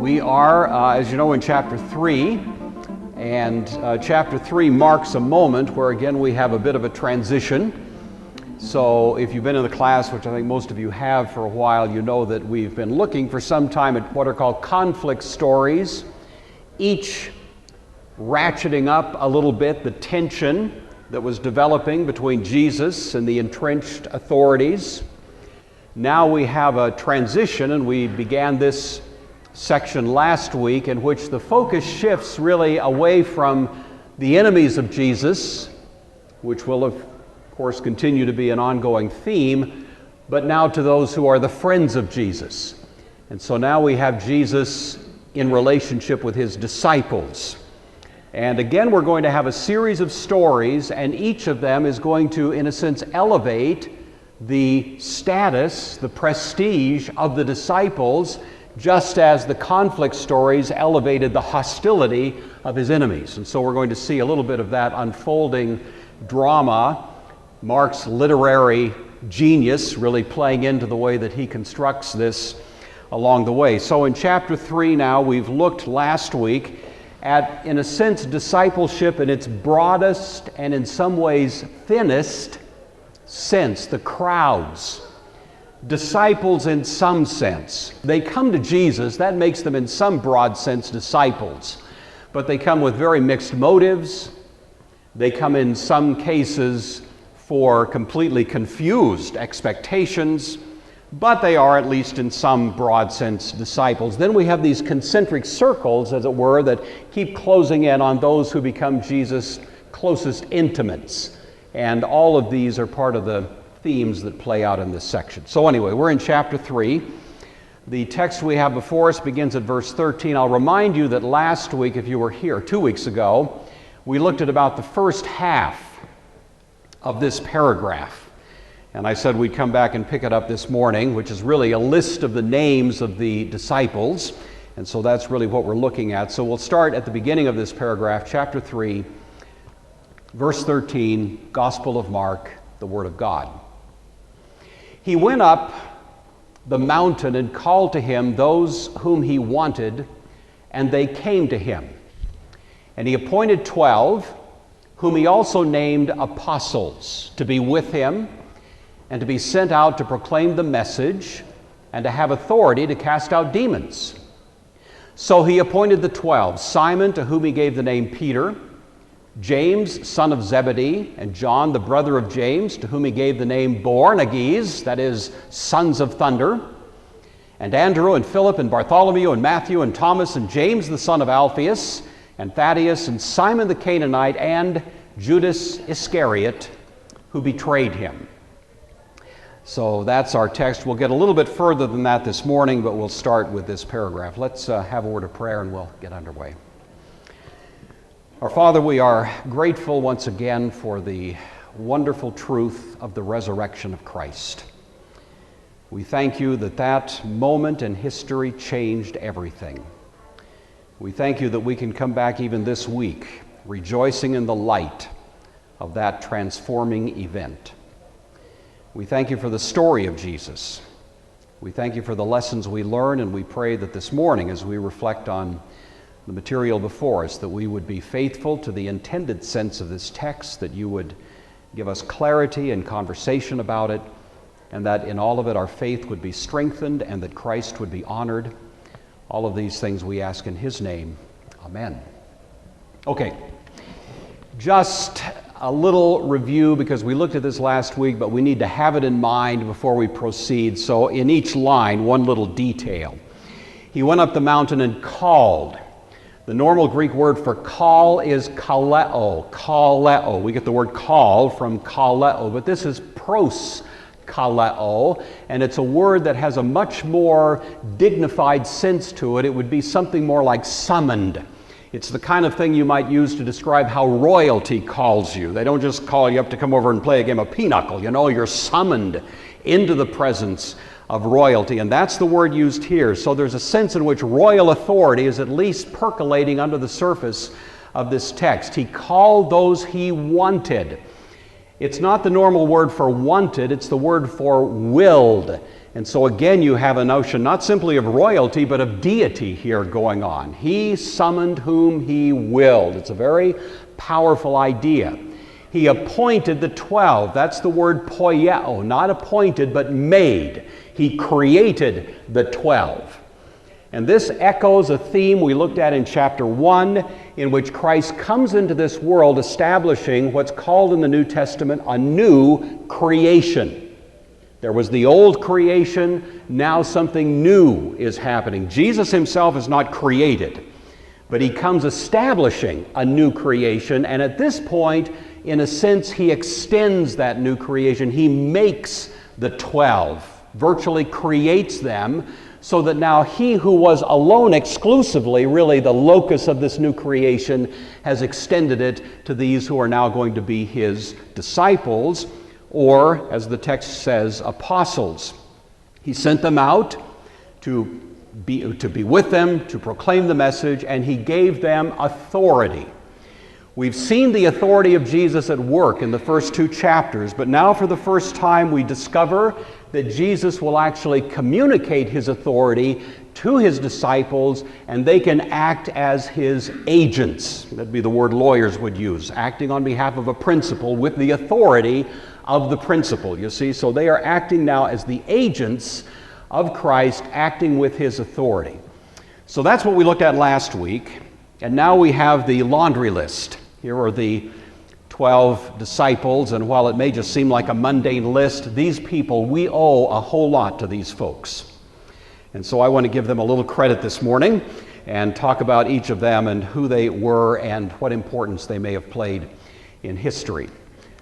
We are, as you know, in chapter 3, and chapter 3 marks a moment where again we have a bit of a transition. So if you've been in the class, which I think most of you have for a while, you know that we've been looking for some time at what are called conflict stories, each ratcheting up a little bit the tension that was developing between Jesus and the entrenched authorities. Now we have a transition, and we began this section last week in which the focus shifts really away from the enemies of Jesus, which will of course continue to be an ongoing theme, but now to those who are the friends of Jesus. And so now we have Jesus in relationship with his disciples. And again, we're going to have a series of stories, and each of them is going to, in a sense, elevate the status, the prestige of the disciples, just as the conflict stories elevated the hostility of his enemies. And so we're going to see a little bit of that unfolding drama, Mark's literary genius really playing into the way that he constructs this along the way. So in chapter 3 now, we've looked last week at, in a sense, discipleship in its broadest and in some ways thinnest sense, the crowds. Disciples in some sense. They come to Jesus, that makes them in some broad sense disciples, but they come with very mixed motives. They come in some cases for completely confused expectations, but they are, at least in some broad sense, disciples. Then we have these concentric circles, as it were, that keep closing in on those who become Jesus' closest intimates. And all of these are part of the themes that play out in this section. So anyway, we're in chapter 3. The text we have before us begins at verse 13. I'll remind you that last week, if you were here 2 weeks ago, we looked at about the first half of this paragraph. And I said we'd come back and pick it up this morning, which is really a list of the names of the disciples. And so that's really what we're looking at. So we'll start at the beginning of this paragraph, chapter 3, verse 13, Gospel of Mark, the Word of God. He went up the mountain and called to him those whom he wanted, and they came to him. And he appointed 12, whom he also named apostles, to be with him and to be sent out to proclaim the message and to have authority to cast out demons. So he appointed the 12, Simon, to whom he gave the name Peter, James, son of Zebedee, and John, the brother of James, to whom he gave the name Boanerges, that is, sons of thunder, and Andrew and Philip and Bartholomew and Matthew and Thomas and James, the son of Alphaeus, and Thaddeus and Simon the Canaanite, and Judas Iscariot, who betrayed him. So that's our text. We'll get a little bit further than that this morning, but we'll start with this paragraph. Let's have a word of prayer and we'll get underway. Our Father, we are grateful once again for the wonderful truth of the resurrection of Christ. We thank you that that moment in history changed everything. We thank you that we can come back even this week rejoicing in the light of that transforming event. We thank you for the story of Jesus. We thank you for the lessons we learn, and we pray that this morning as we reflect on the material before us, that we would be faithful to the intended sense of this text, that you would give us clarity and conversation about it, and that in all of it our faith would be strengthened and that Christ would be honored. All of these things we ask in his name. Amen. Okay, just a little review because we looked at this last week, but we need to have it in mind before we proceed. So in each line, one little detail. He went up the mountain and called. The normal Greek word for call is kaleo, kaleo. We get the word call from kaleo, but this is pros kaleo, and it's a word that has a much more dignified sense to it. It would be something more like summoned. It's the kind of thing you might use to describe how royalty calls you. They don't just call you up to come over and play a game of pinochle. You know, you're summoned into the presence of royalty, and that's the word used here. So there's a sense in which royal authority is at least percolating under the surface of this text. He called those he wanted. It's not the normal word for wanted, it's the word for willed. And so again, you have a notion not simply of royalty, but of deity here going on. He summoned whom he willed. It's a very powerful idea. He appointed the 12. That's the word poieo, not appointed, but made. He created the 12. And this echoes a theme we looked at in chapter 1, in which Christ comes into this world establishing what's called in the New Testament a new creation. There was the old creation, now something new is happening. Jesus himself is not created, but he comes establishing a new creation, and at this point, in a sense, he extends that new creation. He makes the 12, virtually creates them, so that now he who was alone exclusively, really the locus of this new creation, has extended it to these who are now going to be his disciples, or, as the text says, apostles. He sent them out to be with them, to proclaim the message, and he gave them authority. We've seen the authority of Jesus at work in the first 2 chapters, but now for the first time we discover that Jesus will actually communicate his authority to his disciples, and they can act as his agents. That'd be the word lawyers would use, acting on behalf of a principal with the authority of the principal, you see. So they are acting now as the agents of Christ, acting with his authority. So that's what we looked at last week, and now we have the laundry list. Here are the 12 disciples, and while it may just seem like a mundane list, these people, we owe a whole lot to these folks. And so I want to give them a little credit this morning and talk about each of them and who they were and what importance they may have played in history.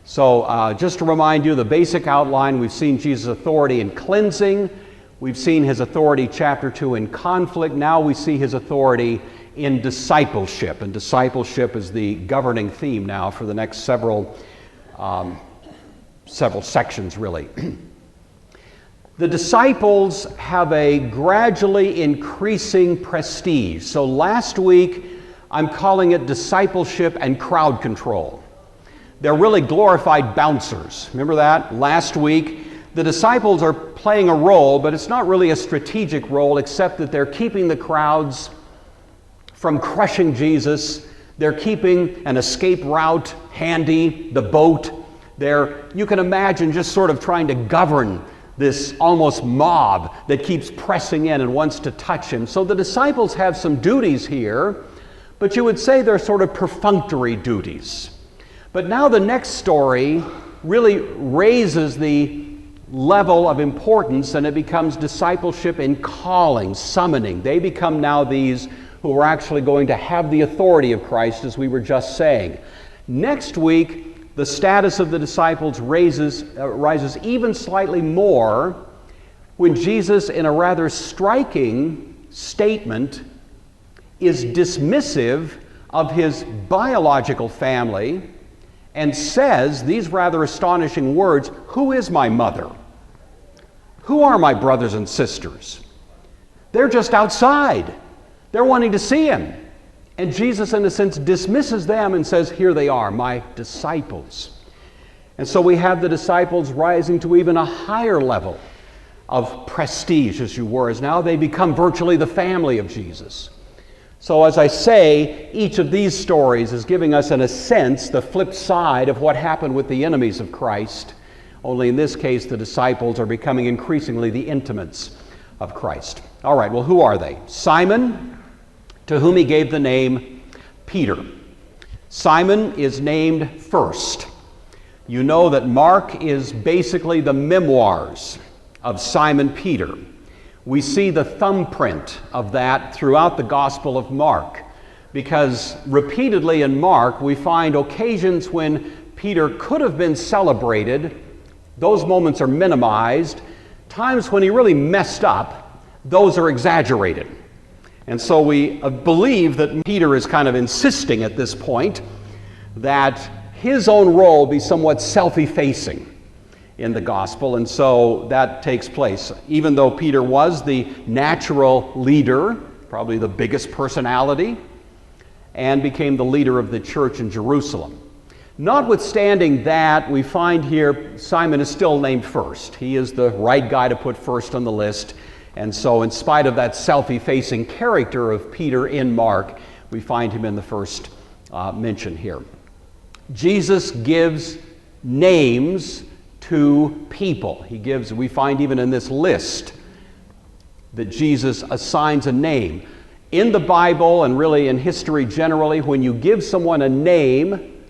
So just to remind you, the basic outline, we've seen Jesus' authority in cleansing. We've seen his authority, chapter 2, in conflict. Now we see his authority in discipleship. And discipleship is the governing theme now for the next several sections, really. The disciples have a gradually increasing prestige. So last week, I'm calling it discipleship and crowd control. They're really glorified bouncers. Remember that? Last week, the disciples are playing a role, but it's not really a strategic role, except that they're keeping the crowds from crushing Jesus. They're keeping an escape route handy, the boat. You can imagine just sort of trying to govern this almost mob that keeps pressing in and wants to touch him. So the disciples have some duties here, but you would say they're sort of perfunctory duties. But now the next story really raises the level of importance, and it becomes discipleship in calling, summoning. They become now these who are actually going to have the authority of Christ, as we were just saying. Next week, the status of the disciples rises even slightly more when Jesus, in a rather striking statement, is dismissive of his biological family and says these rather astonishing words, "Who is my mother? Who are my brothers and sisters?" They're just outside. They're wanting to see him. And Jesus, in a sense, dismisses them and says, "Here they are, my disciples." And so we have the disciples rising to even a higher level of prestige, as you were, as now they become virtually the family of Jesus. So as I say, each of these stories is giving us, in a sense, the flip side of what happened with the enemies of Christ. Only in this case, the disciples are becoming increasingly the intimates of Christ. All right, well, who are they? Simon, to whom he gave the name Peter. Simon is named first. You know that Mark is basically the memoirs of Simon Peter. We see the thumbprint of that throughout the Gospel of Mark, because repeatedly in Mark we find occasions when Peter could have been celebrated. Those moments are minimized. Times when he really messed up, those are exaggerated. And so we believe that Peter is kind of insisting at this point that his own role be somewhat self-effacing in the gospel, and so that takes place. Even though Peter was the natural leader, probably the biggest personality, and became the leader of the church in Jerusalem. Notwithstanding that, we find here Simon is still named first. He is the right guy to put first on the list. And so in spite of that self-effacing character of Peter in Mark, we find him in the first mention here. Jesus gives names to people. We find even in this list that Jesus assigns a name. In the Bible and really in history generally, when you give someone a name,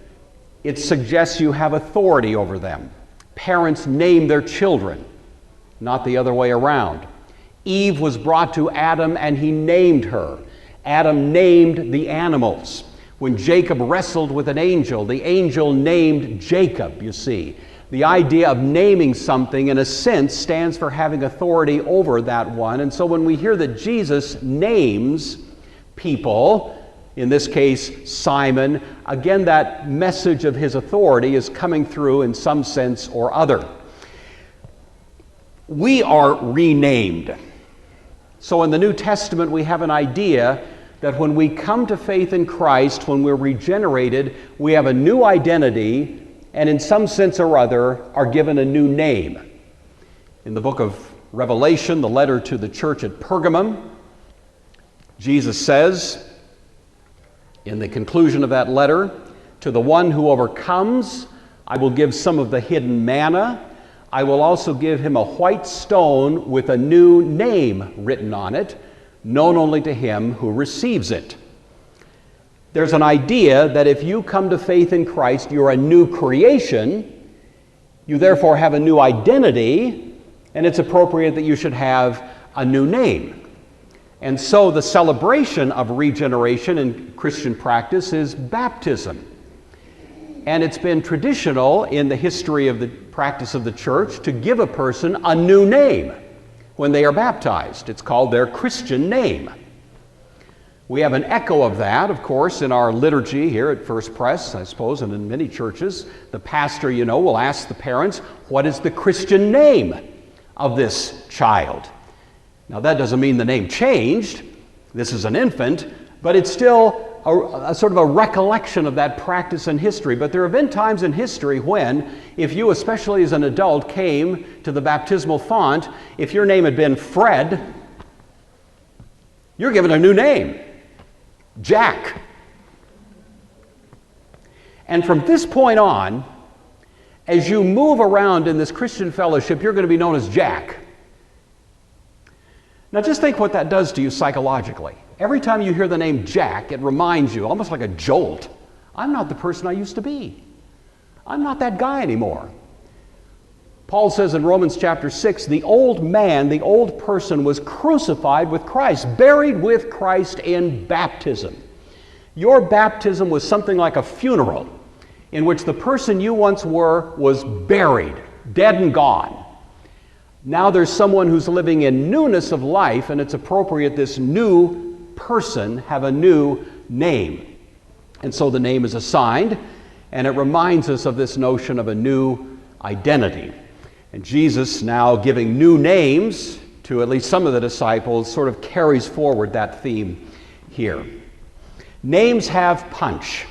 it suggests you have authority over them. Parents name their children, not the other way around. Eve was brought to Adam and he named her. Adam named the animals. When Jacob wrestled with an angel, the angel named Jacob, you see. The idea of naming something, in a sense, stands for having authority over that one. And so when we hear that Jesus names people, in this case, Simon, again, that message of his authority is coming through in some sense or other. We are renamed. So in the New Testament, we have an idea that when we come to faith in Christ, when we're regenerated, we have a new identity and in some sense or other are given a new name. In the book of Revelation, the letter to the church at Pergamum, Jesus says, in the conclusion of that letter, "To the one who overcomes, I will give some of the hidden manna. I will also give him a white stone with a new name written on it, known only to him who receives it." There's an idea that if you come to faith in Christ, you're a new creation. You therefore have a new identity, and it's appropriate that you should have a new name. And so the celebration of regeneration in Christian practice is baptism. And it's been traditional in the history of the practice of the church to give a person a new name when they are baptized. It's called their Christian name. We have an echo of that, of course, in our liturgy here at First Pres, I suppose, and in many churches. The pastor, will ask the parents, what is the Christian name of this child? Now, that doesn't mean the name changed. This is an infant, but it's still a sort of a recollection of that practice in history. But there have been times in history when, if you, especially as an adult, came to the baptismal font, if your name had been Fred, you're given a new name, Jack. And from this point on, as you move around in this Christian fellowship, you're going to be known as Jack. Now just think what that does to you psychologically. Every time you hear the name Jack, it reminds you, almost like a jolt, I'm not the person I used to be. I'm not that guy anymore. Paul says in Romans chapter 6, the old man, the old person was crucified with Christ, buried with Christ in baptism. Your baptism was something like a funeral in which the person you once were was buried, dead and gone. Now there's someone who's living in newness of life, and it's appropriate this new person have a new name. And so the name is assigned, and it reminds us of this notion of a new identity. And Jesus, now giving new names to at least some of the disciples, sort of carries forward that theme here. Names have punch.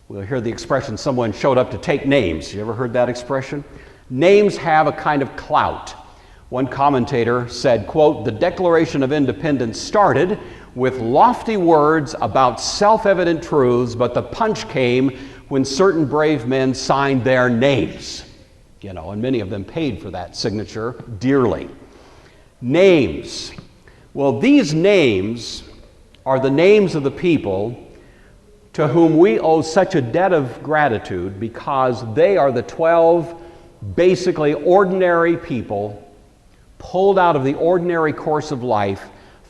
We'll hear the expression, someone showed up to take names. You ever heard that expression? Names have a kind of clout. One commentator said, quote, "The Declaration of Independence started with lofty words about self-evident truths, but the punch came when certain brave men signed their names." And many of them paid for that signature dearly. Names. Well, these names are the names of the people to whom we owe such a debt of gratitude because they are the 12 basically ordinary people pulled out of the ordinary course of life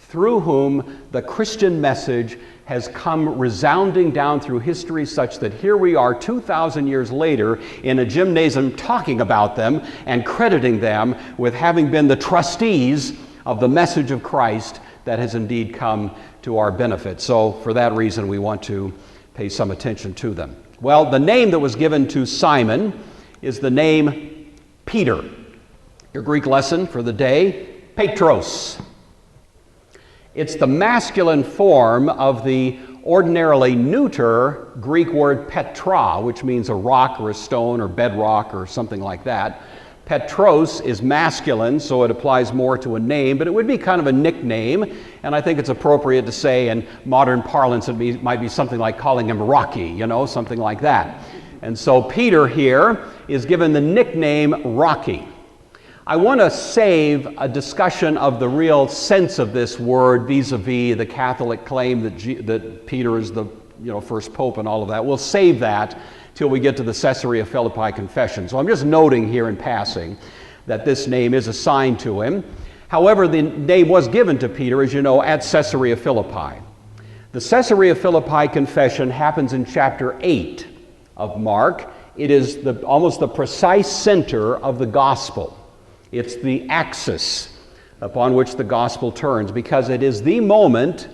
through whom the Christian message has come resounding down through history, such that here we are 2,000 years later in a gymnasium talking about them and crediting them with having been the trustees of the message of Christ that has indeed come to our benefit. So for that reason, we want to pay some attention to them. Well, the name that was given to Simon is the name Peter. Your Greek lesson for the day, Petros. It's the masculine form of the ordinarily neuter Greek word Petra, which means a rock or a stone or bedrock or something like that. Petros is masculine, so it applies more to a name, but it would be kind of a nickname, and I think it's appropriate to say in modern parlance it might be something like calling him Rocky, something like that. And so Peter here is given the nickname Rocky. I want to save a discussion of the real sense of this word vis-a-vis the Catholic claim that Peter is the first pope and all of that. We'll save that till we get to the Caesarea Philippi confession. So I'm just noting here in passing that this name is assigned to him. However, the name was given to Peter, as you know, at Caesarea Philippi. The Caesarea Philippi confession happens in chapter 8 of Mark. It is almost the precise center of the gospel. It's the axis upon which the gospel turns, because it is the moment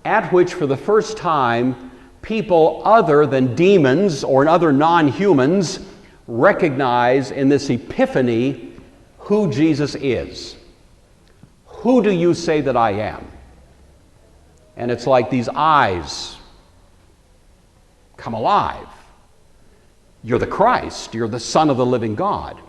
at which, for the first time, people other than demons or other non-humans recognize in this epiphany who Jesus is. Who do you say that I am? And it's like these eyes come alive. You're the Christ. You're the Son of the living God.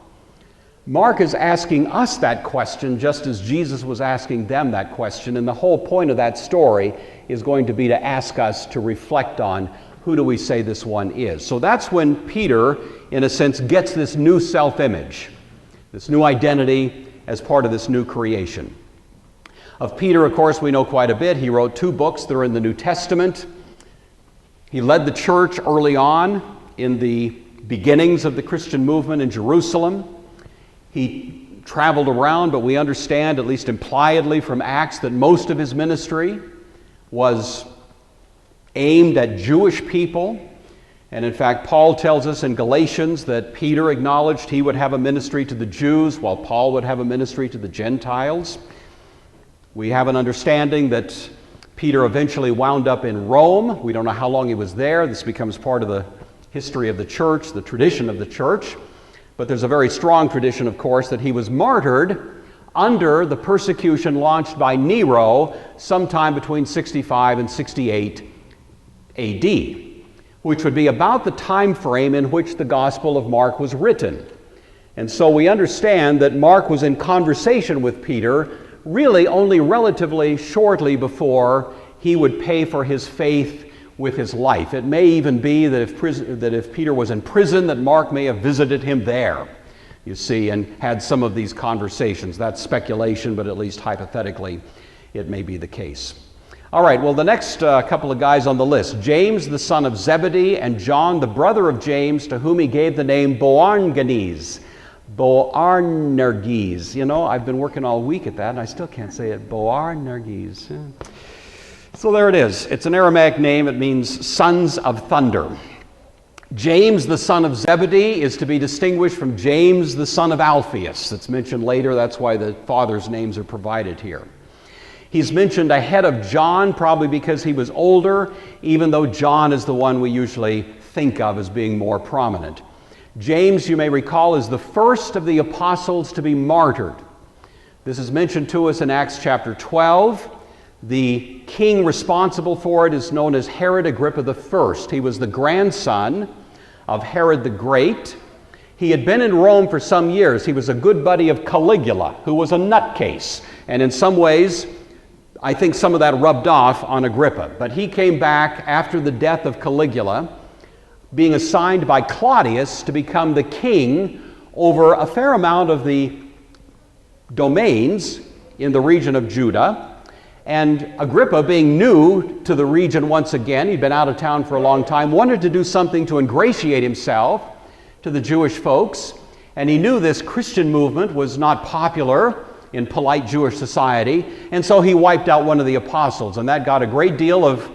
Mark is asking us that question just as Jesus was asking them that question, and the whole point of that story is going to be to ask us to reflect on who do we say this one is. So that's when Peter, in a sense, gets this new self-image, this new identity as part of this new creation. Of Peter, of course, we know quite a bit. He wrote 2 books that are in the New Testament. He led the church early on in the beginnings of the Christian movement in Jerusalem. He traveled around, but we understand, at least impliedly from Acts, that most of his ministry was aimed at Jewish people. And in fact, Paul tells us in Galatians that Peter acknowledged he would have a ministry to the Jews, while Paul would have a ministry to the Gentiles. We have an understanding that Peter eventually wound up in Rome. We don't know how long he was there. This becomes part of the history of the church, the tradition of the church. But there's a very strong tradition, of course, that he was martyred under the persecution launched by Nero sometime between 65 and 68 A.D., which would be about the time frame in which the Gospel of Mark was written. And so we understand that Mark was in conversation with Peter really only relatively shortly before he would pay for his faith with his life. It may even be that if Peter was in prison, that Mark may have visited him there, you see, and had some of these conversations. That's speculation, but at least hypothetically, it may be the case. All right, well, the next couple of guys on the list, James, the son of Zebedee, and John, the brother of James, to whom he gave the name Boanerges. Boanerges. I've been working all week at that, and I still can't say it. Boanerges. Yeah. So there it is. It's an Aramaic name. It means sons of thunder. James, the son of Zebedee, is to be distinguished from James, the son of Alphaeus. That's mentioned later. That's why the fathers' names are provided here. He's mentioned ahead of John, probably because he was older, even though John is the one we usually think of as being more prominent. James, you may recall, is the first of the apostles to be martyred. This is mentioned to us in Acts chapter 12. The king responsible for it is known as Herod Agrippa I. He was the grandson of Herod the Great. He had been in Rome for some years. He was a good buddy of Caligula, who was a nutcase. And in some ways, I think some of that rubbed off on Agrippa. But he came back after the death of Caligula, being assigned by Claudius to become the king over a fair amount of the domains in the region of Judah. And Agrippa, being new to the region once again, he'd been out of town for a long time, wanted to do something to ingratiate himself to the Jewish folks. And he knew this Christian movement was not popular in polite Jewish society. And so he wiped out one of the apostles. And that got a great deal of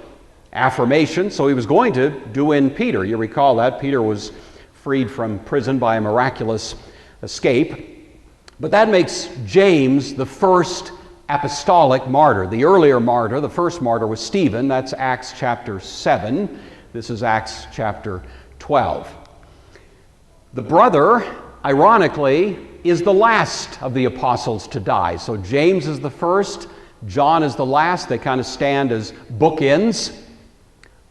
affirmation. So he was going to do in Peter. You recall that. Peter was freed from prison by a miraculous escape. But that makes James the first apostolic martyr. The earlier martyr, the first martyr, was Stephen. That's Acts chapter 7. This is Acts chapter 12. The brother, ironically, is the last of the apostles to die. So James is the first, John is the last. They kind of stand as bookends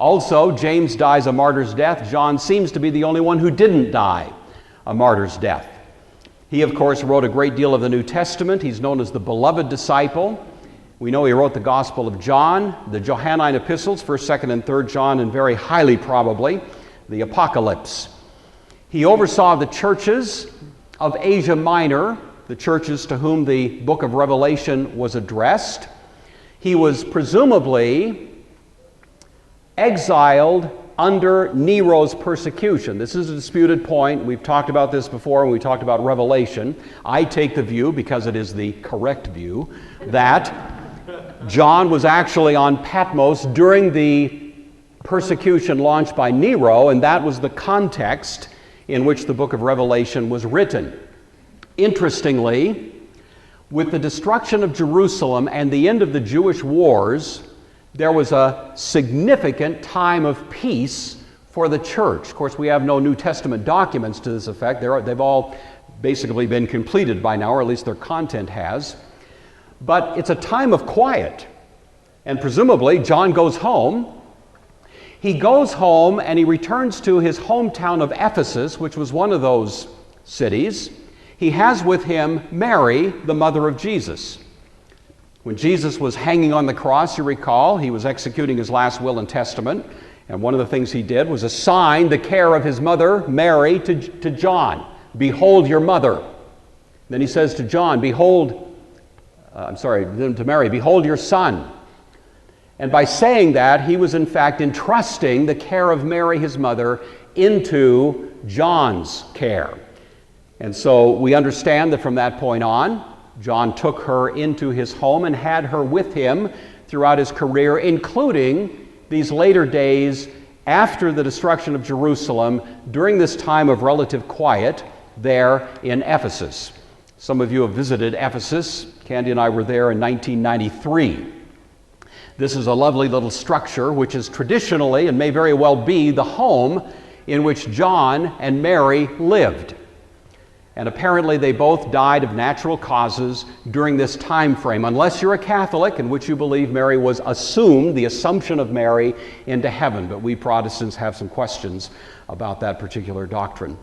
Also, James dies a martyr's death. John seems to be the only one who didn't die a martyr's death. He, of course, wrote a great deal of the New Testament. He's known as the beloved disciple. We know he wrote the Gospel of John, the Johannine epistles, 1st, 2nd, and 3rd John, and very highly probably the Apocalypse. He oversaw the churches of Asia Minor, the churches to whom the book of Revelation was addressed. He was presumably exiled under Nero's persecution. This is a disputed point. We've talked about this before when we talked about Revelation. I take the view, because it is the correct view, that John was actually on Patmos during the persecution launched by Nero, and that was the context in which the book of Revelation was written. Interestingly, with the destruction of Jerusalem and the end of the Jewish wars, there was a significant time of peace for the church. Of course, we have no New Testament documents to this effect. They've all basically been completed by now, or at least their content has. But it's a time of quiet. And presumably, John goes home. He goes home and he returns to his hometown of Ephesus, which was one of those cities. He has with him Mary, the mother of Jesus. When Jesus was hanging on the cross, you recall, he was executing his last will and testament, and one of the things he did was assign the care of his mother, Mary, to John. Behold your mother. Then he says to John, to Mary, behold your son. And by saying that, he was in fact entrusting the care of Mary, his mother, into John's care. And so we understand that from that point on, John took her into his home and had her with him throughout his career, including these later days after the destruction of Jerusalem, during this time of relative quiet there in Ephesus. Some of you have visited Ephesus. Candy and I were there in 1993. This is a lovely little structure which is traditionally, and may very well be, the home in which John and Mary lived. And apparently they both died of natural causes during this time frame, unless you're a Catholic, in which you believe Mary was assumed, the assumption of Mary, into heaven. But we Protestants have some questions about that particular doctrine.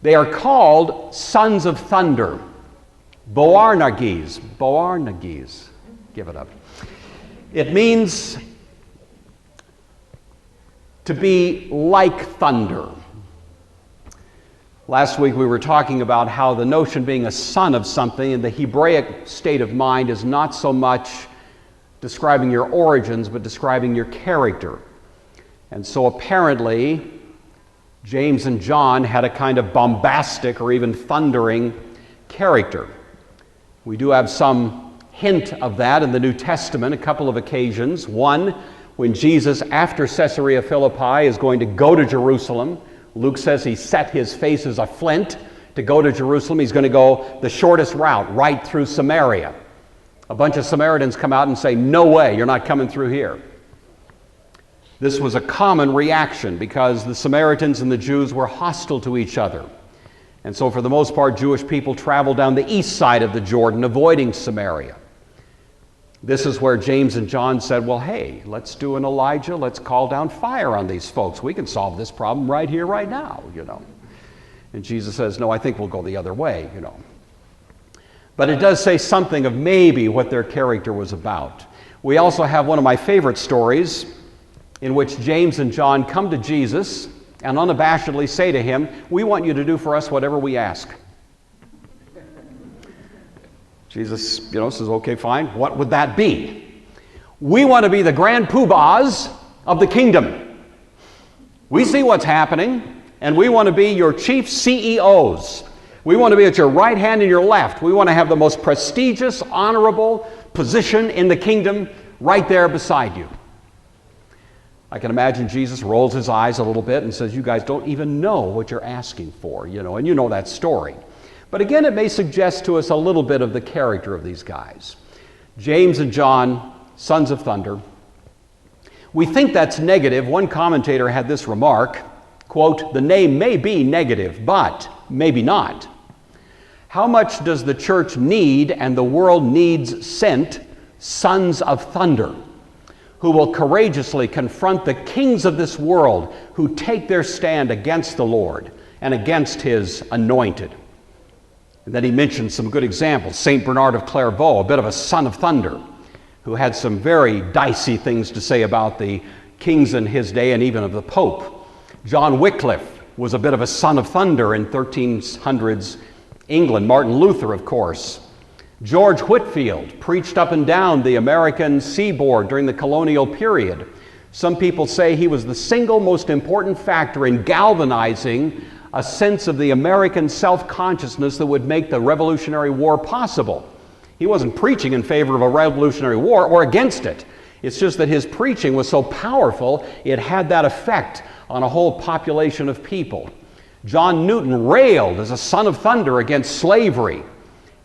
They are called sons of thunder, Boanerges. Boanerges. Give it up. It means to be like thunder. Last week we were talking about how the notion being a son of something in the Hebraic state of mind is not so much describing your origins, but describing your character. And so apparently, James and John had a kind of bombastic or even thundering character. We do have some hint of that in the New Testament, a couple of occasions. One, when Jesus, after Caesarea Philippi, is going to go to Jerusalem. Luke says he set his face as a flint to go to Jerusalem. He's going to go the shortest route, right through Samaria. A bunch of Samaritans come out and say, "No way, you're not coming through here." This was a common reaction because the Samaritans and the Jews were hostile to each other. And so for the most part, Jewish people traveled down the east side of the Jordan, avoiding Samaria. This is where James and John said, well, hey, let's do an Elijah. Let's call down fire on these folks. We can solve this problem right here, right now, And Jesus says, no, I think we'll go the other way, But it does say something of maybe what their character was about. We also have one of my favorite stories in which James and John come to Jesus and unabashedly say to him, we want you to do for us whatever we ask. Jesus, says, okay, fine. What would that be? We want to be the grand poobahs of the kingdom. We see what's happening, and we want to be your chief CEOs. We want to be at your right hand and your left. We want to have the most prestigious, honorable position in the kingdom right there beside you. I can imagine Jesus rolls his eyes a little bit and says, you guys don't even know what you're asking for, and you know that story. But again, it may suggest to us a little bit of the character of these guys. James and John, sons of thunder. We think that's negative. One commentator had this remark, quote, the name may be negative, but maybe not. How much does the church need and the world needs sent sons of thunder, who will courageously confront the kings of this world who take their stand against the Lord and against his anointed. And then he mentioned some good examples. St. Bernard of Clairvaux, a bit of a son of thunder, who had some very dicey things to say about the kings in his day and even of the Pope. John Wycliffe was a bit of a son of thunder in 1300s England. Martin Luther, of course. George Whitefield preached up and down the American seaboard during the colonial period. Some people say he was the single most important factor in galvanizing a sense of the American self-consciousness that would make the Revolutionary War possible. He wasn't preaching in favor of a Revolutionary War or against it. It's just that his preaching was so powerful, it had that effect on a whole population of people. John Newton railed as a son of thunder against slavery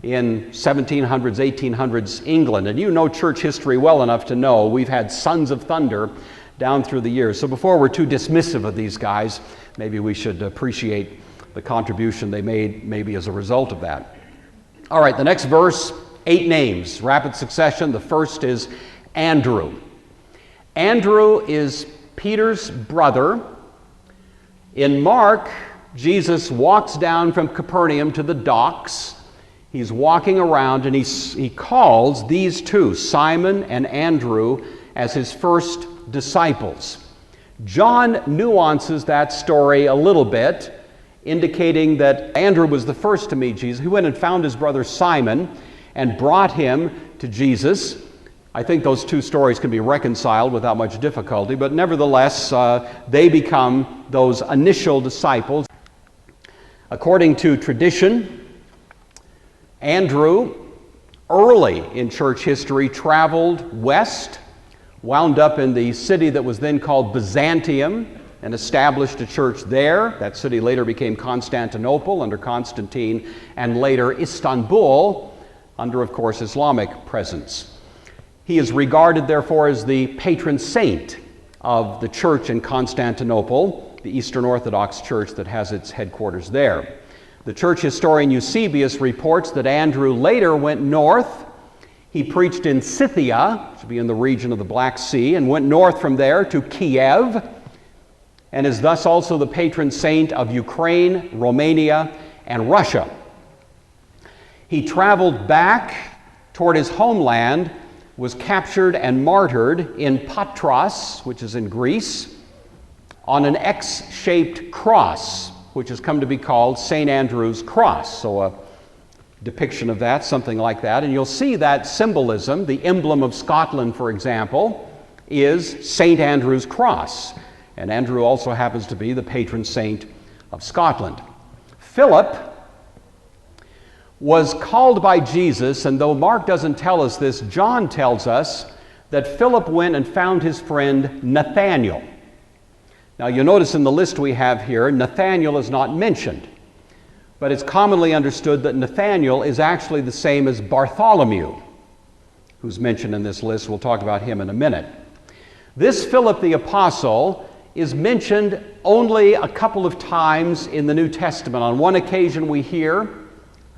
in 1700s, 1800s England. And you know church history well enough to know we've had sons of thunder down through the years. So before we're too dismissive of these guys, maybe we should appreciate the contribution they made maybe as a result of that. All right, the next verse, 8 names, rapid succession. The first is Andrew. Andrew is Peter's brother. In Mark, Jesus walks down from Capernaum to the docks. He's walking around and he calls these two, Simon and Andrew, as his first disciples. John nuances that story a little bit, indicating that Andrew was the first to meet Jesus. He went and found his brother Simon and brought him to Jesus. I think those two stories can be reconciled without much difficulty, but nevertheless, they become those initial disciples. According to tradition, Andrew, early in church history, traveled west, wound up in the city that was then called Byzantium, and established a church there. That city later became Constantinople under Constantine, and later Istanbul under, of course, Islamic presence. He is regarded, therefore, as the patron saint of the church in Constantinople, the Eastern Orthodox Church that has its headquarters there. The church historian Eusebius reports that Andrew later went north. He preached in Scythia, which would be in the region of the Black Sea, and went north from there to Kiev, and is thus also the patron saint of Ukraine, Romania, and Russia. He traveled back toward his homeland, was captured and martyred in Patras, which is in Greece, on an X-shaped cross, which has come to be called St. Andrew's Cross. So a depiction of that, something like that. And you'll see that symbolism. The emblem of Scotland, for example, is St. Andrew's Cross. And Andrew also happens to be the patron saint of Scotland. Philip was called by Jesus, and though Mark doesn't tell us this, John tells us that Philip went and found his friend Nathanael. Now you'll notice in the list we have here, Nathanael is not mentioned, but it's commonly understood that Nathanael is actually the same as Bartholomew, who's mentioned in this list. We'll talk about him in a minute. This Philip the Apostle is mentioned only a couple of times in the New Testament. On one occasion we hear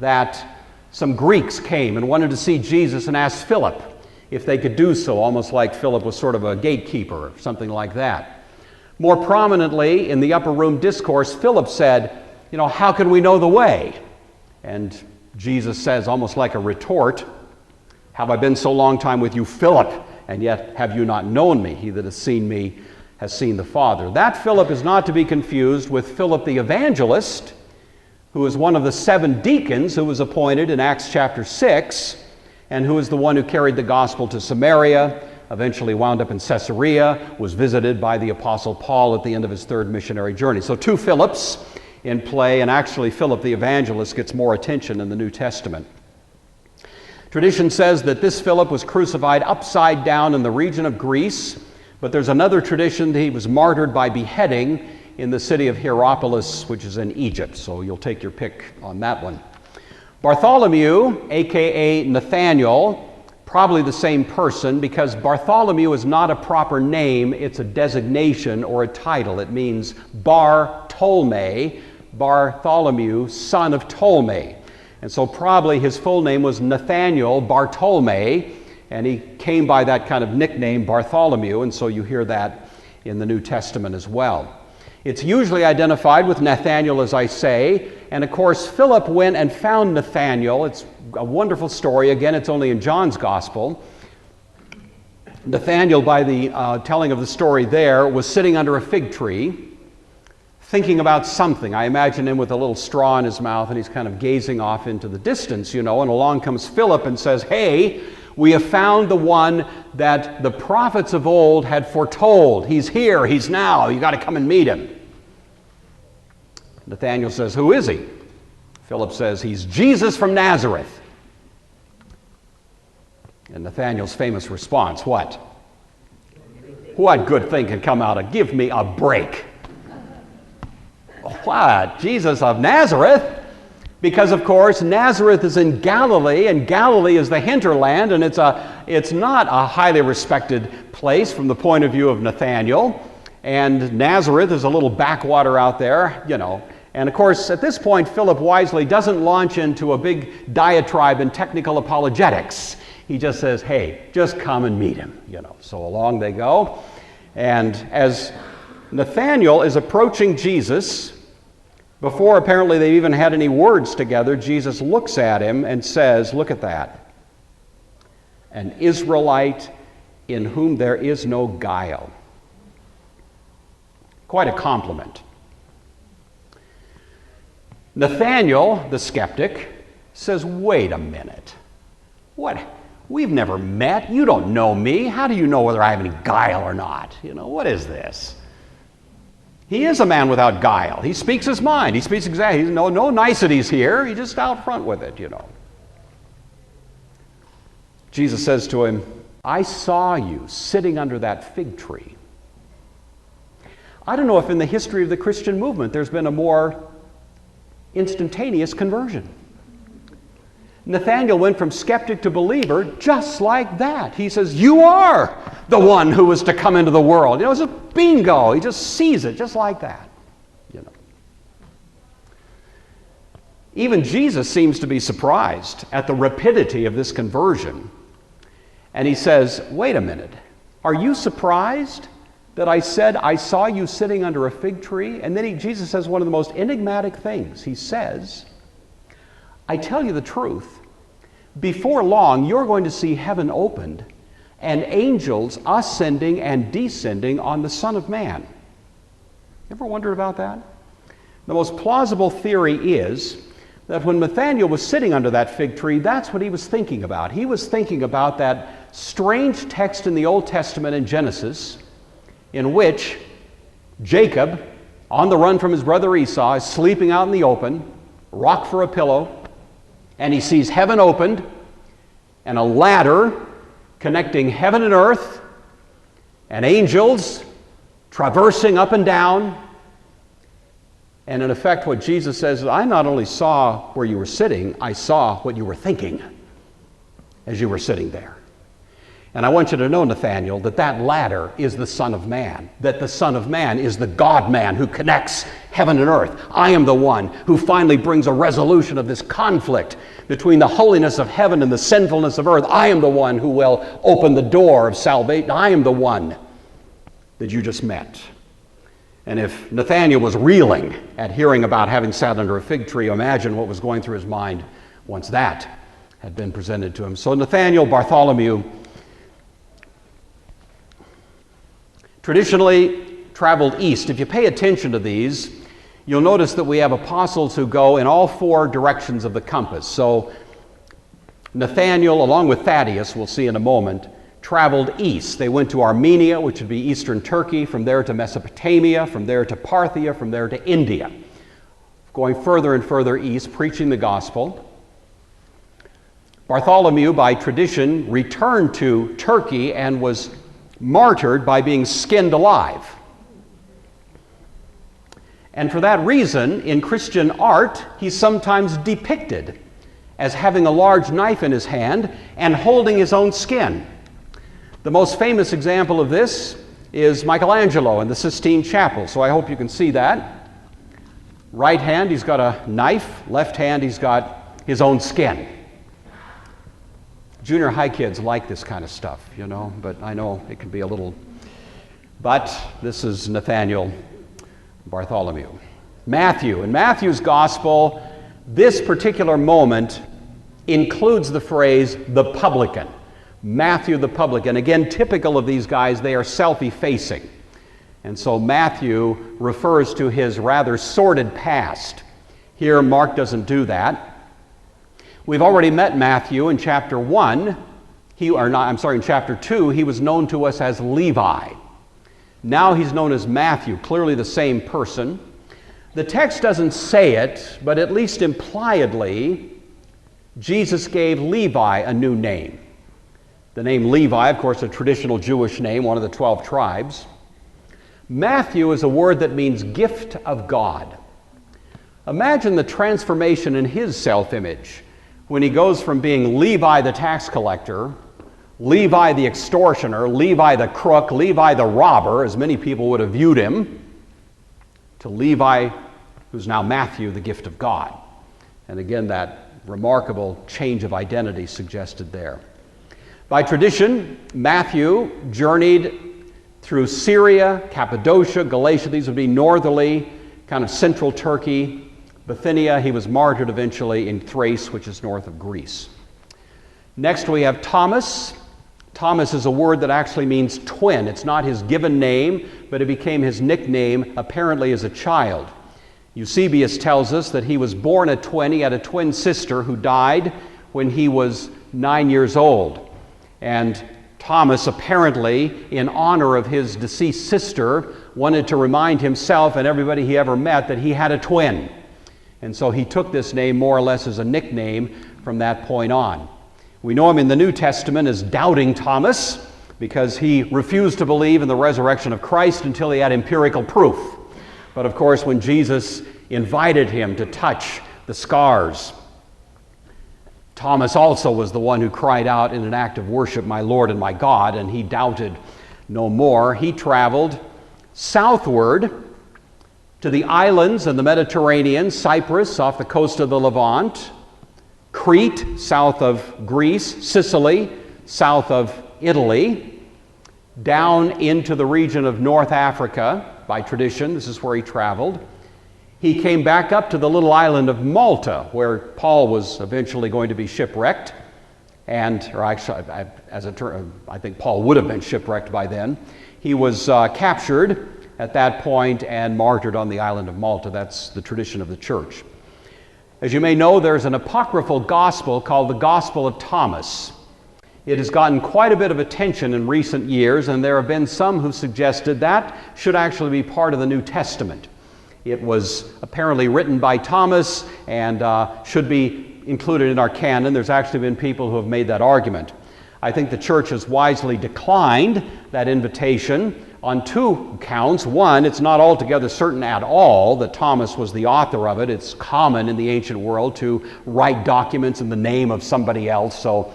that some Greeks came and wanted to see Jesus and asked Philip if they could do so, almost like Philip was sort of a gatekeeper or something like that. More prominently, in the upper room discourse, Philip said, how can we know the way? And Jesus says, almost like a retort, have I been so long time with you, Philip, and yet have you not known me? He that has seen me has seen the Father. That Philip is not to be confused with Philip the Evangelist, who is one of the 7 deacons who was appointed in Acts chapter 6, and who is the one who carried the gospel to Samaria, eventually wound up in Caesarea, was visited by the Apostle Paul at the end of his 3rd missionary journey. So 2 Philips in play, and actually Philip the Evangelist gets more attention in the New Testament. Tradition says that this Philip was crucified upside down in the region of Greece, but there's another tradition that he was martyred by beheading in the city of Hierapolis, which is in Egypt. So you'll take your pick on that one. Bartholomew, aka Nathanael, probably the same person, because Bartholomew is not a proper name, it's a designation or a title. It means Bar Ptolemy, Bartholomew, son of Ptolemy. And so probably his full name was Nathanael Bartolome, And he came by that kind of nickname, Bartholomew, and so you hear that in the New Testament as well. It's usually identified with Nathanael, as I say, and of course Philip went and found Nathanael. It's a wonderful story. Again, it's only in John's Gospel. Nathanael, by the telling of the story there, was sitting under a fig tree, thinking about something. I imagine him with a little straw in his mouth, and he's kind of gazing off into the distance, and along comes Philip and says, "Hey, we have found the one that the prophets of old had foretold. He's here, he's now, you got to come and meet him." Nathanael says, "Who is he?" Philip says, "He's Jesus from Nazareth." And Nathanael's famous response, what? "What good thing can come out of, give me a break." What? Jesus of Nazareth? Because, of course, Nazareth is in Galilee, and Galilee is the hinterland, and it's not a highly respected place from the point of view of Nathanael. And Nazareth is a little backwater out there, And, of course, at this point, Philip wisely doesn't launch into a big diatribe in technical apologetics. He just says, "Hey, just come and meet him," So along they go. And as Nathanael is approaching Jesus, before apparently they've even had any words together, Jesus looks at him and says, look at that, "An Israelite in whom there is no guile." Quite a compliment. Nathanael, the skeptic, says, "Wait a minute. What? We've never met. You don't know me. How do you know whether I have any guile or not? What is this?" He is a man without guile. He speaks his mind. He speaks exactly. No niceties here. He's just out front with it, Jesus says to him, "I saw you sitting under that fig tree." I don't know if in the history of the Christian movement there's been a more instantaneous conversion. Nathanael went from skeptic to believer just like that. He says, "You are the one who was to come into the world." It's a bingo. He just sees it just like that. Even Jesus seems to be surprised at the rapidity of this conversion. And he says, "Wait a minute. Are you surprised that I said I saw you sitting under a fig tree?" And then Jesus says one of the most enigmatic things. He says, "I tell you the truth, before long you're going to see heaven opened and angels ascending and descending on the Son of Man." Ever wondered about that? The most plausible theory is that when Nathanael was sitting under that fig tree, that's what he was thinking about. He was thinking about that strange text in the Old Testament in Genesis, in which Jacob, on the run from his brother Esau, is sleeping out in the open, rock for a pillow, and he sees heaven opened and a ladder connecting heaven and earth and angels traversing up and down. And in effect, what Jesus says is, "I not only saw where you were sitting, I saw what you were thinking as you were sitting there." And I want you to know, Nathanael, that ladder is the Son of Man, that the Son of Man is the God-man who connects heaven and earth. I am the one who finally brings a resolution of this conflict between the holiness of heaven and the sinfulness of earth. I am the one who will open the door of salvation. I am the one that you just met. And if Nathanael was reeling at hearing about having sat under a fig tree, imagine what was going through his mind once that had been presented to him. So Nathanael, Bartholomew, traditionally traveled east. If you pay attention to these, you'll notice that we have apostles who go in all four directions of the compass. So Nathanael, along with Thaddeus, we'll see in a moment, traveled east. They went to Armenia, which would be eastern Turkey, from there to Mesopotamia, from there to Parthia, from there to India. Going further and further east, preaching the gospel. Bartholomew, by tradition, returned to Turkey and was martyred by being skinned alive. And for that reason, in Christian art, he's sometimes depicted as having a large knife in his hand and holding his own skin. The most famous example of this is Michelangelo in the Sistine Chapel, so I hope you can see that. Right hand, he's got a knife. Left hand, he's got his own skin. Junior high kids like this kind of stuff, you know, but I know it can be a little... But this is Nathaniel Bartholomew. Matthew. In Matthew's gospel, this particular moment includes the phrase, the publican. Matthew the publican. Again, typical of these guys, they are self-effacing. And so Matthew refers to his rather sordid past. Here, Mark doesn't do that. We've already met Matthew in chapter 1. In chapter 2, he was known to us as Levi. Now he's known as Matthew, clearly the same person. The text doesn't say it, but at least impliedly, Jesus gave Levi a new name. The name Levi, of course, a traditional Jewish name, one of the 12 tribes. Matthew is a word that means gift of God. Imagine the transformation in his self-image when he goes from being Levi the tax collector, Levi the extortioner, Levi the crook, Levi the robber, as many people would have viewed him, to Levi, who's now Matthew, the gift of God. And again, that remarkable change of identity suggested there. By tradition, Matthew journeyed through Syria, Cappadocia, Galatia. These would be northerly, kind of central Turkey, Bithynia. He was martyred eventually in Thrace, which is north of Greece. Next we have Thomas. Thomas is a word that actually means twin. It's not his given name, but it became his nickname apparently as a child. Eusebius tells us that he was born a twin. He had a twin sister who died when he was 9 years old. And Thomas, apparently, in honor of his deceased sister, wanted to remind himself and everybody he ever met that he had a twin. And so he took this name more or less as a nickname from that point on. We know him in the New Testament as Doubting Thomas because he refused to believe in the resurrection of Christ until he had empirical proof. But of course, when Jesus invited him to touch the scars, Thomas also was the one who cried out in an act of worship, "My Lord and my God," and he doubted no more. He traveled southward to the islands of the Mediterranean, Cyprus off the coast of the Levant, Crete, south of Greece, Sicily, south of Italy, down into the region of North Africa. By tradition, this is where he traveled. He came back up to the little island of Malta, where Paul was eventually going to be shipwrecked. I think Paul would have been shipwrecked by then. He was captured at that point and martyred on the island of Malta. That's the tradition of the church. As you may know, there's an apocryphal gospel called the Gospel of Thomas. It has gotten quite a bit of attention in recent years, and there have been some who suggested that should actually be part of the New Testament. It was apparently written by Thomas and should be included in our canon. There's actually been people who have made that argument. I think the church has wisely declined that invitation on two counts. One, it's not altogether certain at all that Thomas was the author of it. It's common in the ancient world to write documents in the name of somebody else, so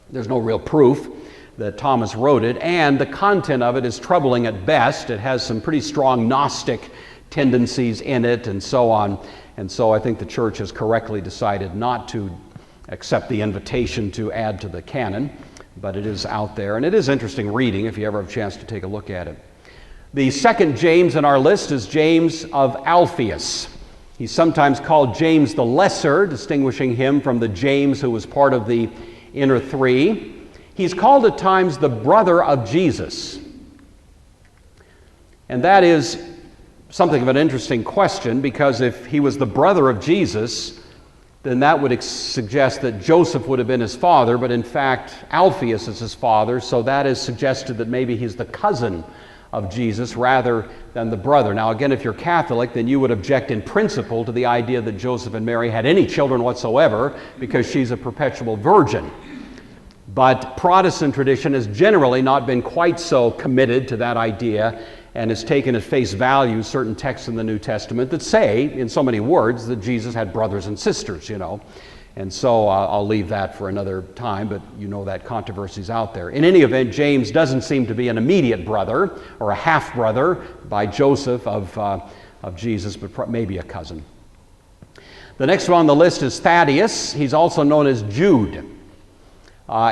there's no real proof that Thomas wrote it. And the content of it is troubling at best. It has some pretty strong Gnostic tendencies in it and so on. And so I think the church has correctly decided not to accept the invitation to add to the canon. But it is out there, and it is interesting reading if you ever have a chance to take a look at it. The second James in our list is James of Alphaeus. He's sometimes called James the Lesser, distinguishing him from the James who was part of the inner three. He's called at times the brother of Jesus. And that is something of an interesting question, because if he was the brother of Jesus, then that would suggest that Joseph would have been his father, but in fact, Alphaeus is his father, so that is suggested that maybe he's the cousin of Jesus rather than the brother. Now again, if you're Catholic, then you would object in principle to the idea that Joseph and Mary had any children whatsoever, because she's a perpetual virgin. But Protestant tradition has generally not been quite so committed to that idea, and has taken at face value certain texts in the New Testament that say, in so many words, that Jesus had brothers and sisters, you know. And so I'll leave that for another time, but you know that controversy's out there. In any event, James doesn't seem to be an immediate brother or a half-brother by Joseph of Jesus, but maybe a cousin. The next one on the list is Thaddeus. He's also known as Jude.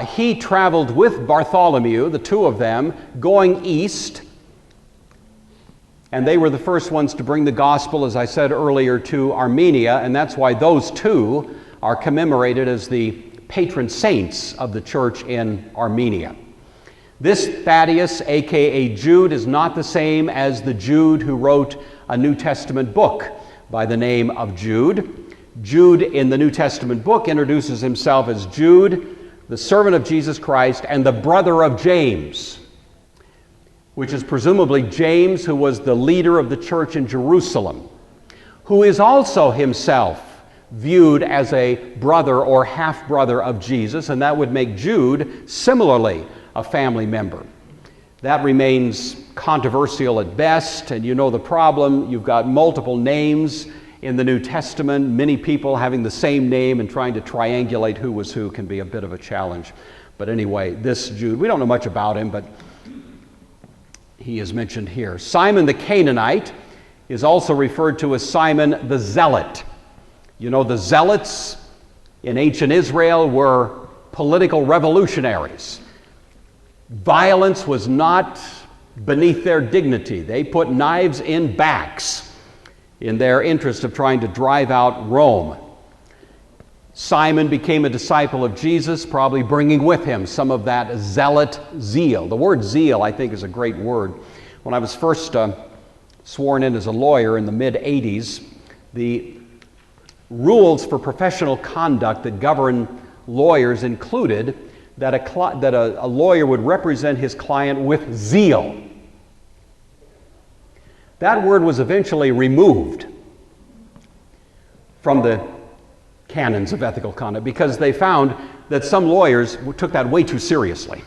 He traveled with Bartholomew, the two of them, going east. And they were the first ones to bring the gospel, as I said earlier, to Armenia. And that's why those two are commemorated as the patron saints of the church in Armenia. This Thaddeus, a.k.a. Jude, is not the same as the Jude who wrote a New Testament book by the name of Jude. Jude in the New Testament book introduces himself as Jude, the servant of Jesus Christ and the brother of James, which is presumably James, who was the leader of the church in Jerusalem, who is also himself viewed as a brother or half-brother of Jesus, and that would make Jude similarly a family member. That remains controversial at best, and you know the problem. You've got multiple names in the New Testament, many people having the same name, and trying to triangulate who was who can be a bit of a challenge. But anyway, this Jude, we don't know much about him, but he is mentioned here. Simon the Canaanite is also referred to as Simon the Zealot. You know, the Zealots in ancient Israel were political revolutionaries. Violence was not beneath their dignity. They put knives in backs in their interest of trying to drive out Rome. Simon became a disciple of Jesus, probably bringing with him some of that zealot zeal. The word zeal, I think, is a great word. When I was first sworn in as a lawyer in the mid-'80s, the rules for professional conduct that govern lawyers included that a lawyer would represent his client with zeal. That word was eventually removed from the canons of ethical conduct because they found that some lawyers took that way too seriously.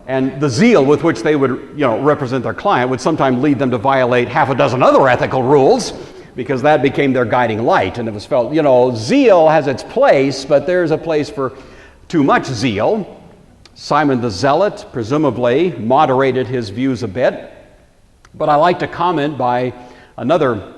And the zeal with which they would, represent their client would sometimes lead them to violate half a dozen other ethical rules, because that became their guiding light. And it was felt, zeal has its place, but there's a place for too much zeal. Simon the Zealot presumably moderated his views a bit. But I like to comment by another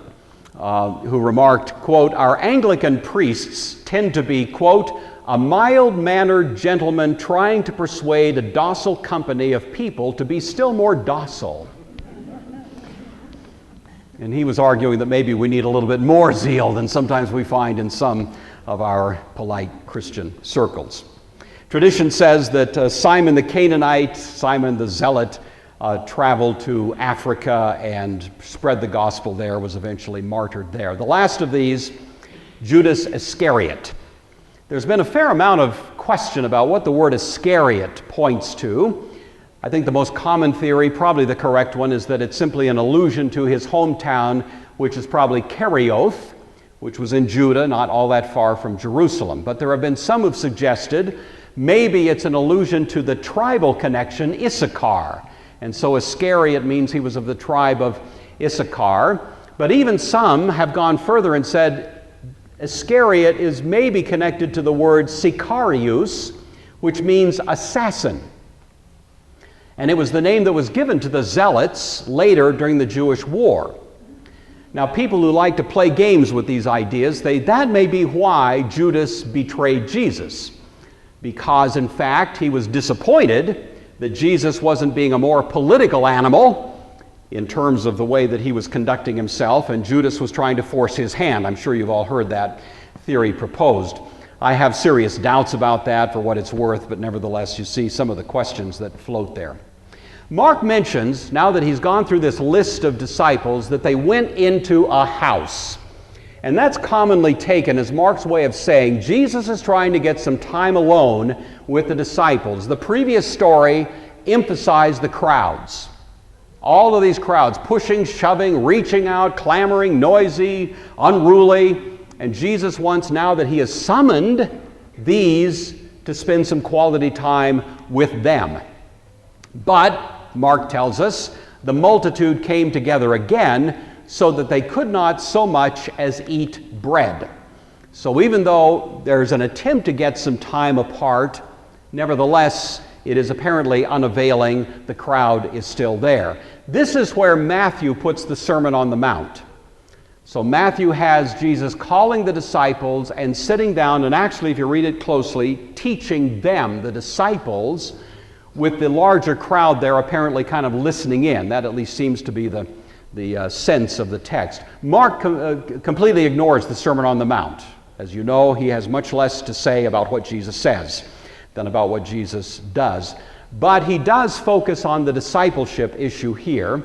who remarked, quote, "Our Anglican priests tend to be, quote, a mild-mannered gentleman trying to persuade a docile company of people to be still more docile." And he was arguing that maybe we need a little bit more zeal than sometimes we find in some of our polite Christian circles. Tradition says that Simon the Canaanite, Simon the Zealot, traveled to Africa and spread the gospel there, was eventually martyred there. The last of these, Judas Iscariot. There's been a fair amount of question about what the word Iscariot points to. I think the most common theory, probably the correct one, is that it's simply an allusion to his hometown, which is probably Kerioth, which was in Judah, not all that far from Jerusalem. But there have been some who've suggested maybe it's an allusion to the tribal connection Issachar. And so Iscariot means he was of the tribe of Issachar. But even some have gone further and said Iscariot is maybe connected to the word Sicarius, which means assassin. And it was the name that was given to the Zealots later during the Jewish war. Now, people who like to play games with these ideas, that may be why Judas betrayed Jesus. Because, in fact, he was disappointed that Jesus wasn't being a more political animal in terms of the way that he was conducting himself, and Judas was trying to force his hand. I'm sure you've all heard that theory proposed. I have serious doubts about that for what it's worth, but nevertheless, you see some of the questions that float there. Mark mentions, now that he's gone through this list of disciples, that they went into a house. And that's commonly taken as Mark's way of saying Jesus is trying to get some time alone with the disciples. The previous story emphasized the crowds. All of these crowds pushing, shoving, reaching out, clamoring, noisy, unruly. And Jesus wants, now that he has summoned these, to spend some quality time with them. But, Mark tells us, the multitude came together again so that they could not so much as eat bread. So even though there's an attempt to get some time apart, nevertheless, it is apparently unavailing. The crowd is still there. This is where Matthew puts the Sermon on the Mount. So Matthew has Jesus calling the disciples and sitting down, and actually, if you read it closely, teaching them, the disciples, with the larger crowd there apparently kind of listening in. That at least seems to be the sense of the text. Mark completely ignores the Sermon on the Mount. As you know, he has much less to say about what Jesus says than about what Jesus does. But he does focus on the discipleship issue here,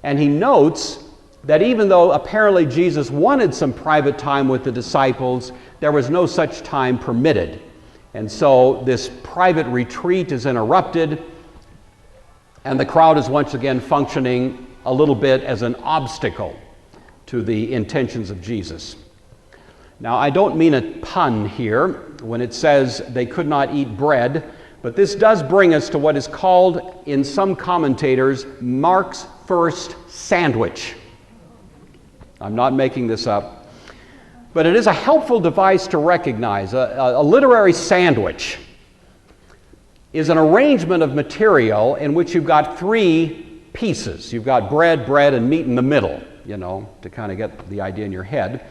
and he notes that even though apparently Jesus wanted some private time with the disciples, there was no such time permitted. And so this private retreat is interrupted, and the crowd is once again functioning a little bit as an obstacle to the intentions of Jesus. Now, I don't mean a pun here when it says they could not eat bread, but this does bring us to what is called, in some commentators, Mark's first sandwich. I'm not making this up, but it is a helpful device to recognize. A literary sandwich is an arrangement of material in which you've got three pieces. You've got bread, and meat in the middle, to kind of get the idea in your head.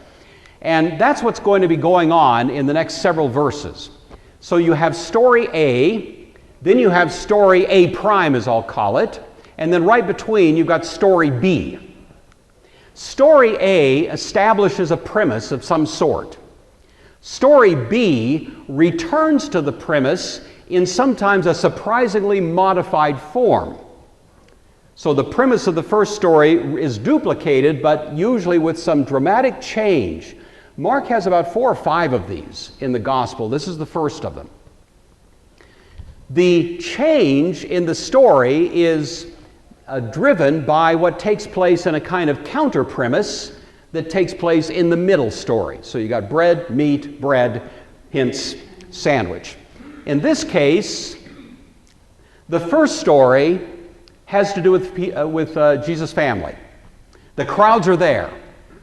And that's what's going to be going on in the next several verses. So you have story A, then you have story A prime, as I'll call it, and then right between you've got story B. Story A establishes a premise of some sort. Story B returns to the premise in sometimes a surprisingly modified form. So the premise of the first story is duplicated, but usually with some dramatic change. Mark has about 4 or 5 of these in the gospel. This is the first of them. The change in the story is driven by what takes place in a kind of counter premise that takes place in the middle story. So you got bread, meat, bread, hence sandwich. In this case, the first story has to do with Jesus' family. The crowds are there.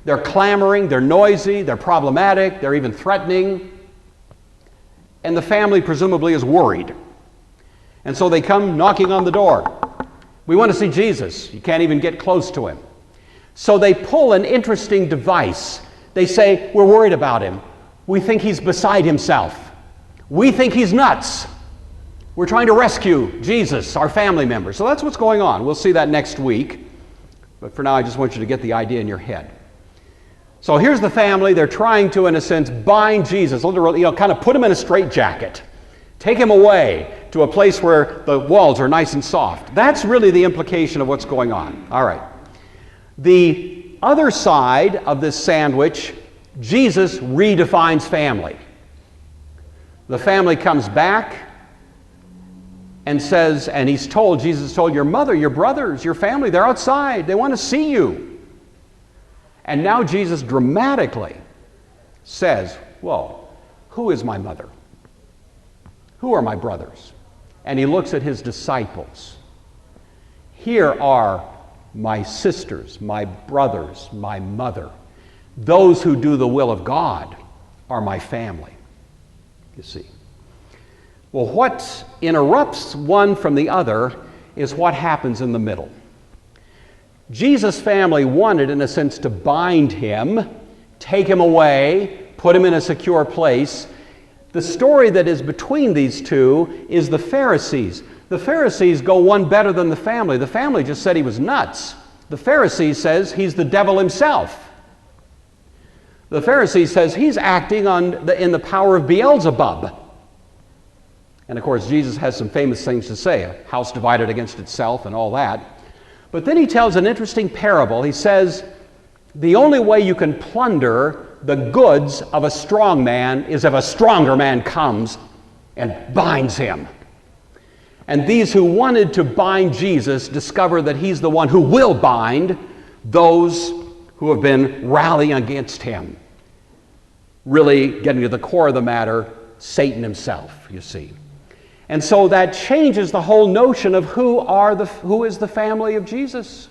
They're clamoring, they're noisy, they're problematic, they're even threatening. And the family presumably is worried. And so they come knocking on the door. We want to see Jesus. You can't even get close to him. So they pull an interesting device. They say, we're worried about him. We think he's beside himself. We think he's nuts. We're trying to rescue Jesus, our family member. So that's what's going on. We'll see that next week. But for now, I just want you to get the idea in your head. So here's the family. They're trying to, in a sense, bind Jesus, literally, kind of put him in a straitjacket. Take him away to a place where the walls are nice and soft. That's really the implication of what's going on. All right. The other side of this sandwich, Jesus redefines family. The family comes back and says, and Jesus told, your mother, your brothers, your family, they're outside. They want to see you. And now Jesus dramatically says, well, who is my mother? Who are my brothers? And he looks at his disciples. Here are my sisters, my brothers, my mother. Those who do the will of God are my family. You see. Well, what interrupts one from the other is what happens in the middle. Jesus' family wanted, in a sense, to bind him, take him away, put him in a secure place. The story that is between these two is the Pharisees. The Pharisees go one better than the family. The family just said he was nuts. The Pharisee says he's the devil himself. The Pharisee says he's acting in the power of Beelzebub. And of course, Jesus has some famous things to say, a house divided against itself and all that. But then he tells an interesting parable. He says, the only way you can plunder the goods of a strong man is if a stronger man comes and binds him. And these who wanted to bind Jesus discover that he's the one who will bind those who have been rallying against him. Really getting to the core of the matter, Satan himself, you see. And so that changes the whole notion of who is the family of Jesus.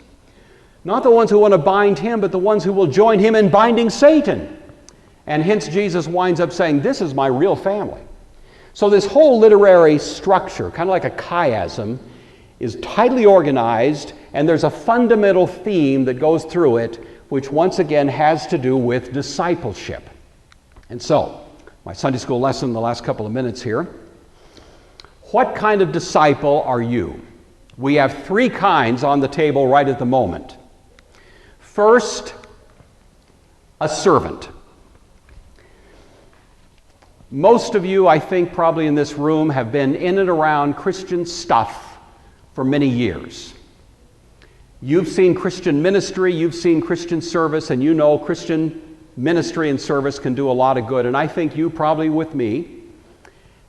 Not the ones who want to bind him, but the ones who will join him in binding Satan. And hence Jesus winds up saying, this is my real family. So this whole literary structure, kind of like a chiasm, is tightly organized, and there's a fundamental theme that goes through it, which once again has to do with discipleship. And so, my Sunday school lesson in the last couple of minutes here. What kind of disciple are you? We have three kinds on the table right at the moment. First, a servant. Most of you, I think, probably in this room have been in and around Christian stuff for many years. You've seen Christian ministry, you've seen Christian service, and you know Christian ministry and service can do a lot of good. And I think you, probably with me,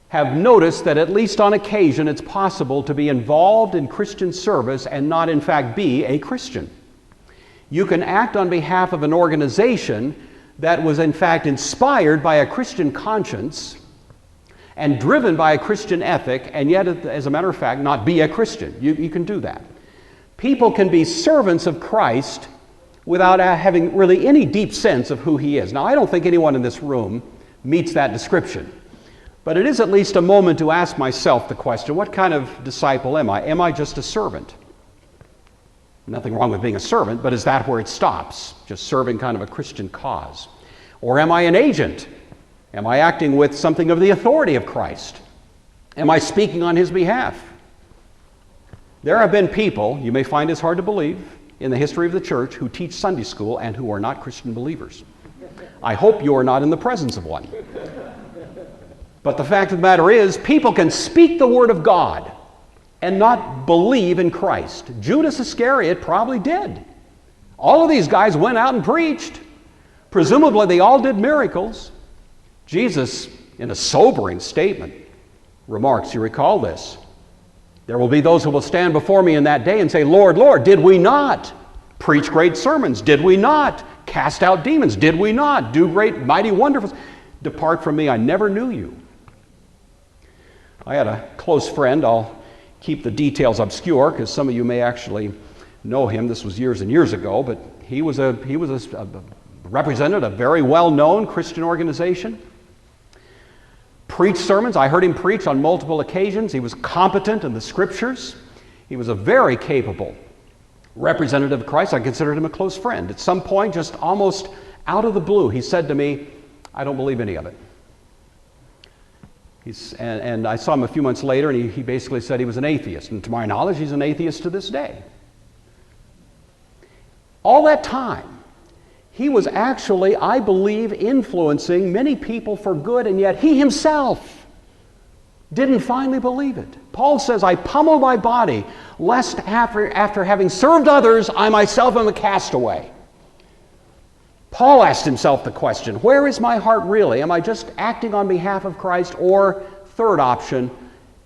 have noticed that at least on occasion it's possible to be involved in Christian service and not in fact be a Christian. You can act on behalf of an organization that was in fact inspired by a Christian conscience and driven by a Christian ethic, and yet, as a matter of fact, not be a Christian. You can do that. People can be servants of Christ without having really any deep sense of who He is. Now, I don't think anyone in this room meets that description, but it is at least a moment to ask myself the question, what kind of disciple am I? Am I just a servant? Nothing wrong with being a servant, but is that where it stops? Just serving kind of a Christian cause? Or am I an agent? Am I acting with something of the authority of Christ? Am I speaking on His behalf? There have been people, you may find this hard to believe, in the history of the church who teach Sunday school and who are not Christian believers. I hope you are not in the presence of one. But the fact of the matter is, people can speak the Word of God and not believe in Christ. Judas Iscariot probably did. All of these guys went out and preached. Presumably they all did miracles. Jesus, in a sobering statement, remarks, you recall this, there will be those who will stand before me in that day and say, Lord, Lord, did we not preach great sermons? Did we not cast out demons? Did we not do great, mighty, wonderful? Depart from me, I never knew you. I had a close friend, I'll keep the details obscure because some of you may actually know him. This was years and years ago, but he was represented a very well-known Christian organization. Preached sermons. I heard him preach on multiple occasions. He was competent in the Scriptures. He was a very capable representative of Christ. I considered him a close friend. At some point, just almost out of the blue, he said to me, I don't believe any of it. And I saw him a few months later, and he basically said he was an atheist. And to my knowledge, he's an atheist to this day. All that time, he was actually, I believe, influencing many people for good, and yet he himself didn't finally believe it. Paul says, I pummel my body, lest after having served others, I myself am a castaway. Paul asked himself the question, where is my heart really? Am I just acting on behalf of Christ? Or, third option,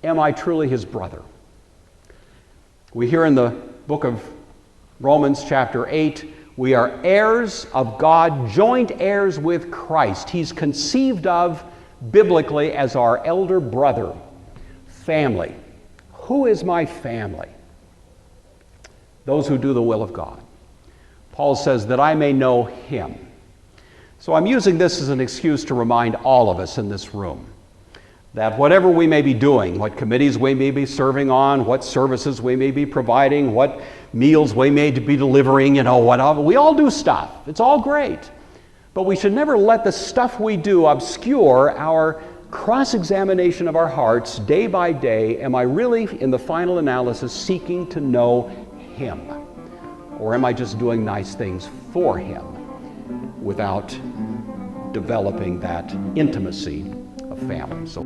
am I truly his brother? We hear in the book of Romans chapter 8, we are heirs of God, joint heirs with Christ. He's conceived of biblically as our elder brother. Family. Who is my family? Those who do the will of God. Paul says that I may know Him. So I'm using this as an excuse to remind all of us in this room that whatever we may be doing, what committees we may be serving on, what services we may be providing, what meals we may be delivering, whatever, we all do stuff. It's all great. But we should never let the stuff we do obscure our cross-examination of our hearts day by day. Am I really, in the final analysis, seeking to know Him? Or am I just doing nice things for Him without developing that intimacy of family? So.